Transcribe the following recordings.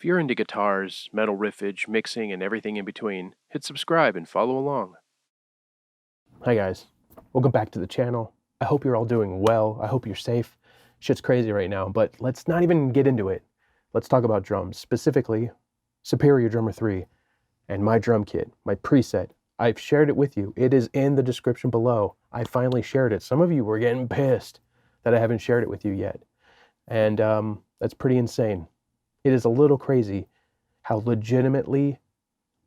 If you're into guitars, metal riffage, mixing, and everything in between, hit subscribe and follow along. Hi guys, welcome back to the channel. I hope you're all doing well. I hope you're safe. Shit's crazy right now, but let's not even get into it. Let's talk about drums, specifically Superior Drummer 3 and my drum kit, my preset. I've shared it with you. It is in the description below. I finally shared it. Some of you were getting pissed that I haven't shared it with you yet. And that's pretty insane. It is a little crazy how legitimately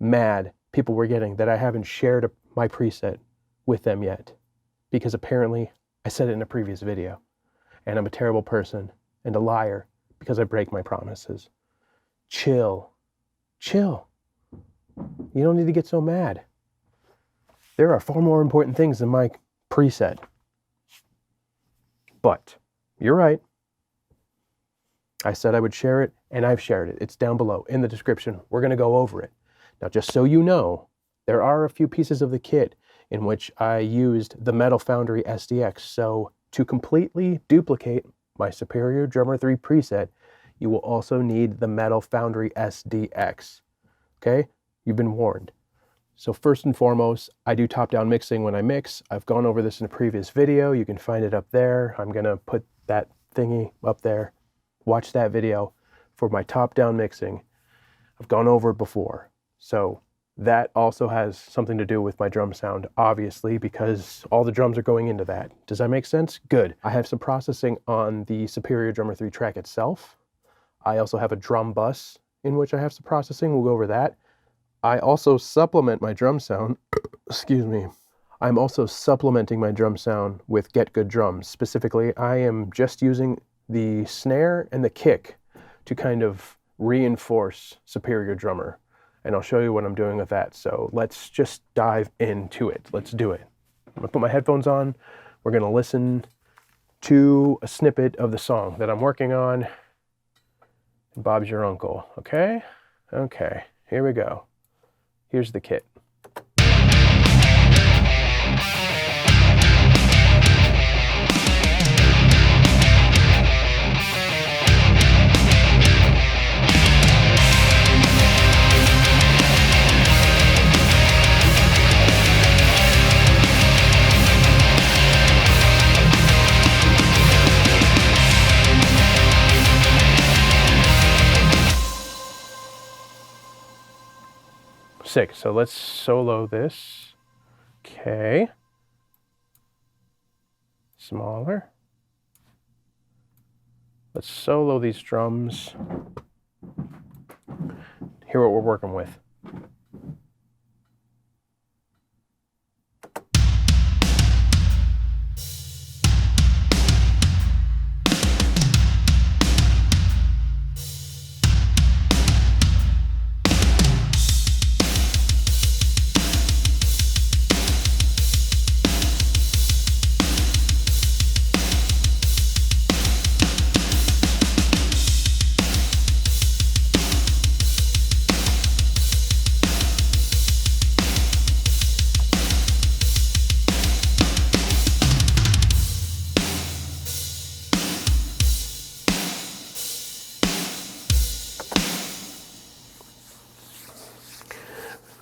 mad people were getting that I haven't shared my preset with them yet. Because apparently I said it in a previous video. And I'm a terrible person and a liar because I break my promises. Chill. Chill. You don't need to get so mad. There are far more important things than my preset. But you're right. I said I would share it, and I've shared it. It's down below in the description. We're going to go over it. Now, just so you know, there are a few pieces of the kit in which I used the Metal Foundry SDX. So to completely duplicate my Superior Drummer 3 preset, you will also need the Metal Foundry SDX. Okay? You've been warned. So first and foremost, I do top-down mixing when I mix. I've gone over this in a previous video. You can find it up there. I'm going to put that thingy up there. Watch that video for my top-down mixing. I've gone over it before. So that also has something to do with my drum sound, obviously, because all the drums are going into that. Does that make sense? Good. I have some processing on the Superior Drummer 3 track itself. I also have a drum bus in which I have some processing. We'll go over that. I also supplement my drum sound, excuse me. I'm also supplementing my drum sound with Get Good Drums. Specifically, I am just using the snare and the kick to kind of reinforce Superior Drummer. And I'll show you what I'm doing with that. So let's just dive into it. Let's do it. I'm gonna put my headphones on. We're gonna listen to a snippet of the song that I'm working on. Bob's your uncle, okay? Okay, here we go. Here's the kit. Sick. So let's solo this. Okay. Smaller. Let's solo these drums. Hear what we're working with.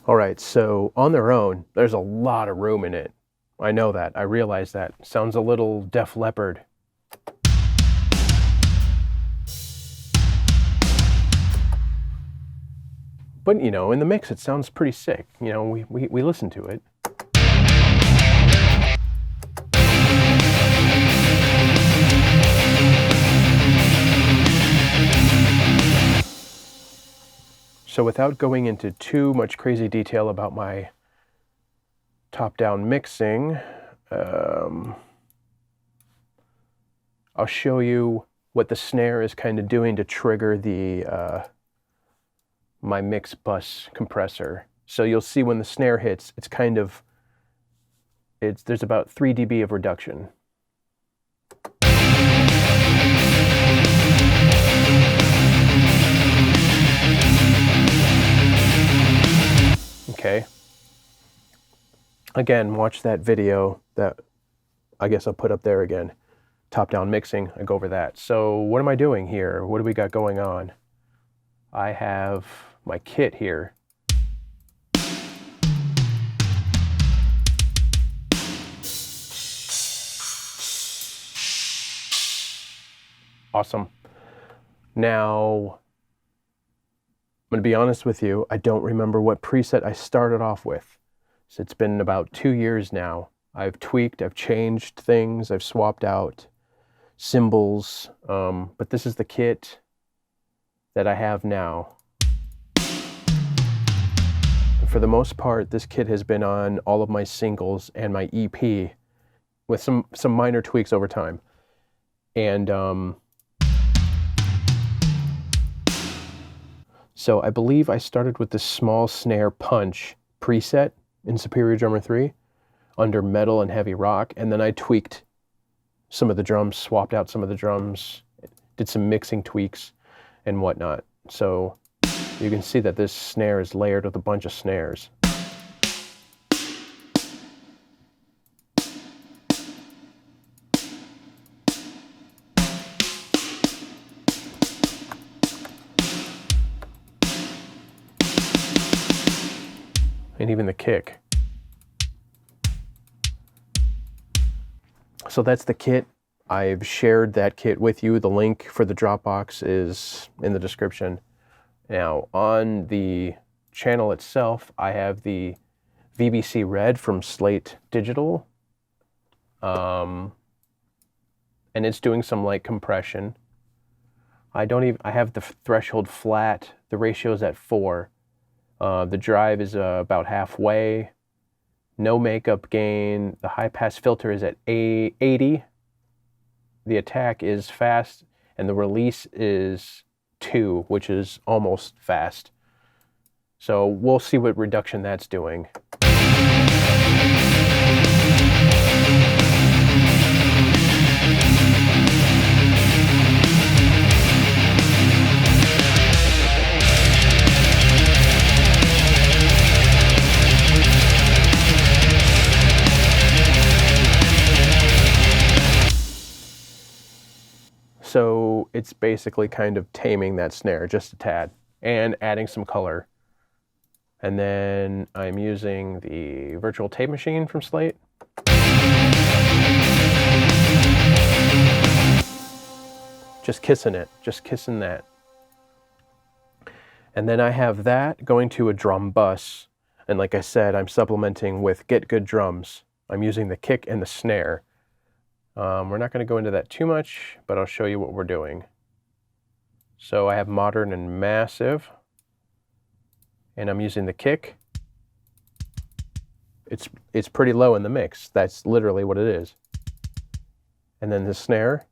All right, so on their own, there's a lot of room in it. I know that. I realize that. Sounds a little Def Leppard. But, you know, in the mix, it sounds pretty sick. You know, we listen to it. So without going into too much crazy detail about my top-down mixing, I'll show you what the snare is kind of doing to trigger the my mix bus compressor. So you'll see when the snare hits, it's kind of, there's about 3 dB of reduction. Okay. Again, watch that video that I guess I'll put up there again. Top-down mixing, I go over that. So what am I doing here? What do we got going on? I have my kit here. Awesome. Now, I'm going to be honest with you, I don't remember what preset I started off with. So it's been about 2 years now. I've tweaked, I've changed things, I've swapped out cymbals, but this is the kit that I have now. And for the most part, this kit has been on all of my singles and my EP with some minor tweaks over time. And so I believe I started with the small snare punch preset in Superior Drummer 3 under metal and heavy rock, and then I tweaked some of the drums, swapped out some of the drums, did some mixing tweaks and whatnot. So you can see that this snare is layered with a bunch of snares. And even the kick. So that's the kit. I've shared that kit with you. The link for the Dropbox is in the description. Now, on the channel itself, I have the VBC Red from Slate Digital. And it's doing some light compression. I have the threshold flat. The ratio's at 4. The drive is about halfway. No makeup gain. The high pass filter is at 80. The attack is fast, and the release is 2, which is almost fast. So we'll see what reduction that's doing. So it's basically kind of taming that snare just a tad and adding some color. And then I'm using the virtual tape machine from Slate. Just kissing it, just kissing that. And then I have that going to a drum bus. And like I said, I'm supplementing with Get Good Drums. I'm using the kick and the snare. We're not going to go into that too much, but I'll show you what we're doing. So I have Modern and Massive, and I'm using the kick. It's pretty low in the mix. That's literally what it is. And then the snare,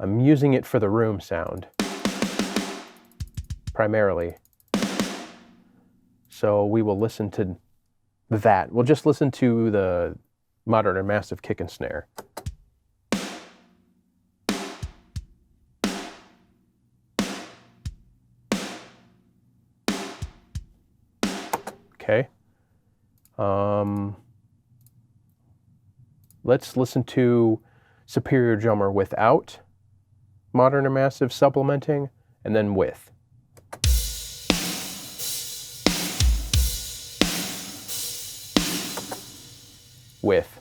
I'm using it for the room sound, primarily. So we will listen to that. We'll just listen to the Modern and Massive kick and snare. Okay. Let's listen to Superior Drummer without Modern and Massive supplementing, and then with. With.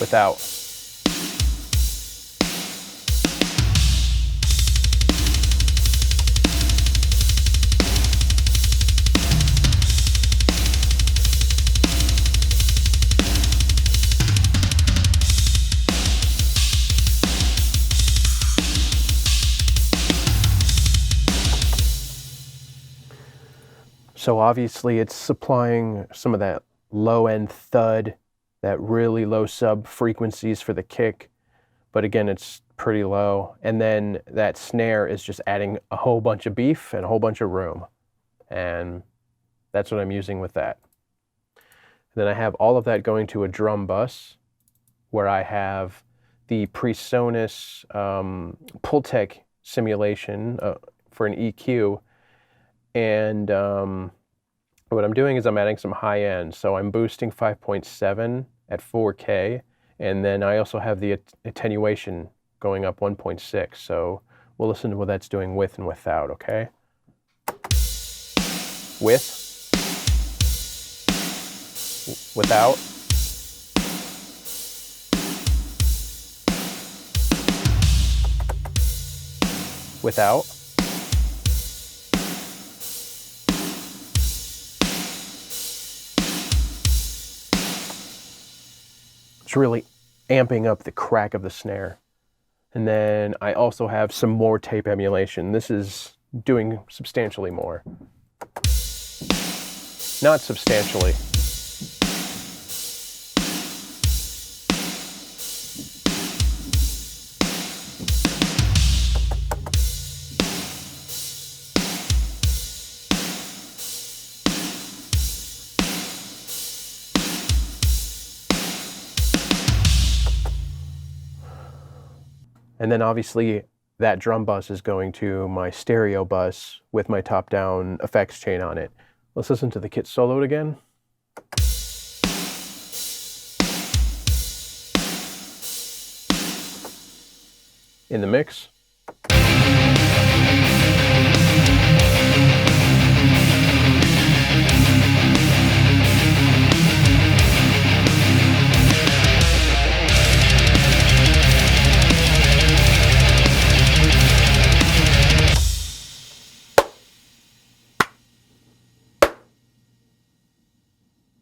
Without. So obviously it's supplying some of that low-end thud, that really low sub frequencies for the kick, but again, it's pretty low. And then that snare is just adding a whole bunch of beef and a whole bunch of room. And that's what I'm using with that. And then I have all of that going to a drum bus where I have the PreSonus Pultec simulation for an EQ. And what I'm doing is I'm adding some high end. So I'm boosting 5.7 at 4K, And then I also have the attenuation going up 1.6. So we'll listen to what that's doing with and without, okay? With, without, without, it's really amping up the crack of the snare. And then I also have some more tape emulation. This is doing substantially more. Not substantially. And then obviously that drum bus is going to my stereo bus with my top-down effects chain on it. Let's listen to the kit soloed again. In the mix.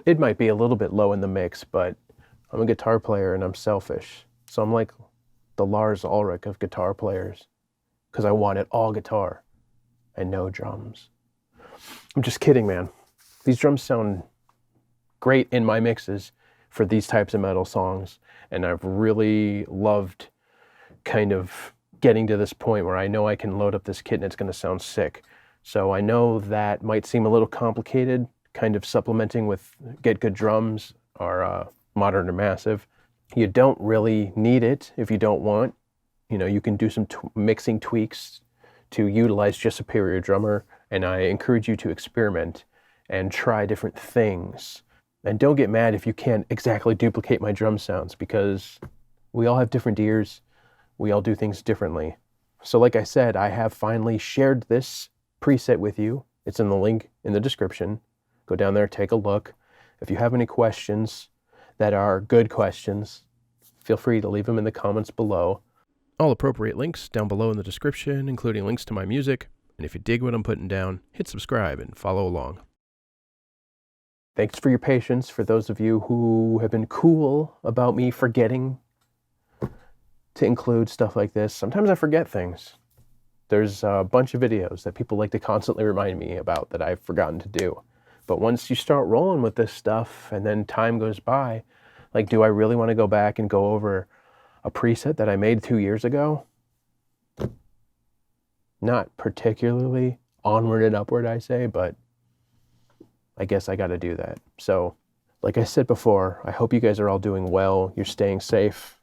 It might be a little bit low in the mix, but I'm a guitar player and I'm selfish. So I'm like the Lars Ulrich of guitar players, because I want it all guitar and no drums. I'm just kidding, man. These drums sound great in my mixes for these types of metal songs, and I've really loved kind of getting to this point where I know I can load up this kit and it's going to sound sick. So I know that might seem a little complicated, kind of supplementing with Get Good Drums or Modern or Massive. You don't really need it if you don't want. You know, you can do some mixing tweaks to utilize just Superior Drummer, and I encourage you to experiment and try different things. And don't get mad if you can't exactly duplicate my drum sounds, because we all have different ears. We all do things differently. So like I said, I have finally shared this preset with you. It's in the link in the description. Go down there, take a look. If you have any questions that are good questions, feel free to leave them in the comments below. All appropriate links down below in the description, including links to my music. And if you dig what I'm putting down, hit subscribe and follow along. Thanks for your patience, for those of you who have been cool about me forgetting to include stuff like this. Sometimes I forget things. There's a bunch of videos that people like to constantly remind me about that I've forgotten to do. But once you start rolling with this stuff and then time goes by, like, do I really want to go back and go over a preset that I made 2 years ago? Not particularly onward and upward, I say, but I guess I got to do that. So, like I said before, I hope you guys are all doing well. You're staying safe.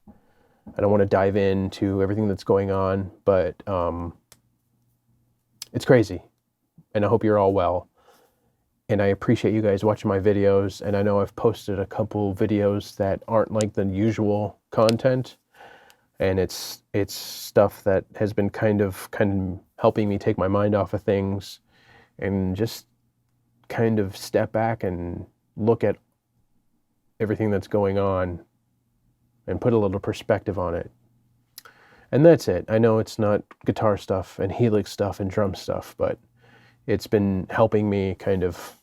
I don't want to dive into everything that's going on, but it's crazy. And I hope you're all well. And I appreciate you guys watching my videos. And I know I've posted a couple videos that aren't like the usual content. And it's stuff that has been kind of helping me take my mind off of things and just kind of step back and look at everything that's going on and put a little perspective on it. And that's it. I know it's not guitar stuff and Helix stuff and drum stuff, but it's been helping me kind of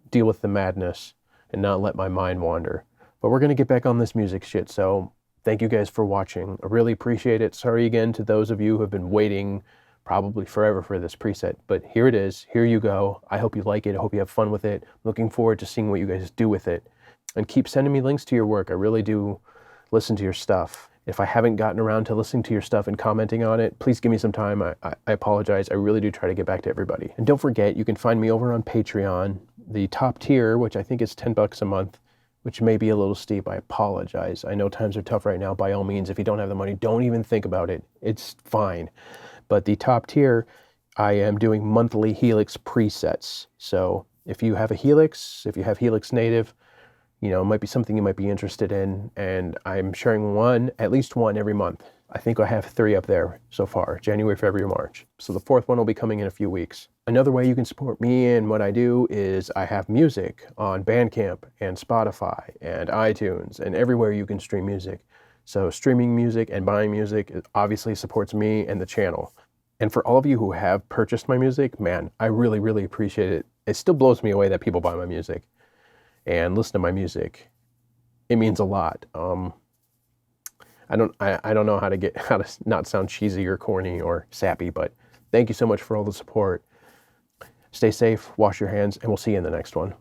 deal with the madness and not let my mind wander. But we're going to get back on this music shit, so thank you guys for watching. I really appreciate it. Sorry again to those of you who have been waiting probably forever for this preset, but here it is. Here you go. I hope you like it. I hope you have fun with it. Looking forward to seeing what you guys do with it. And keep sending me links to your work. I really do listen to your stuff. If I haven't gotten around to listening to your stuff and commenting on it, please give me some time. I apologize. I really do try to get back to everybody. And don't forget, you can find me over on Patreon. The top tier, which I think is $10 a month, which may be a little steep. I apologize. I know times are tough right now. By all means, if you don't have the money, don't even think about it. It's fine. But the top tier, I am doing monthly Helix presets. So if you have a Helix, if you have Helix Native, it might be something you might be interested in, and I'm sharing at least one every month. I think I have 3 up there so far, January, February, March. So the 4th one will be coming in a few weeks. Another way you can support me and what I do is I have music on Bandcamp and Spotify and iTunes and everywhere you can stream music. So streaming music and buying music obviously supports me and the channel. And for all of you who have purchased my music, man, I really, really appreciate it. It still blows me away that people buy my music and listen to my music. It means a lot. I don't know how to not sound cheesy or corny or sappy, but thank you so much for all the support. Stay safe, wash your hands, and we'll see you in the next one.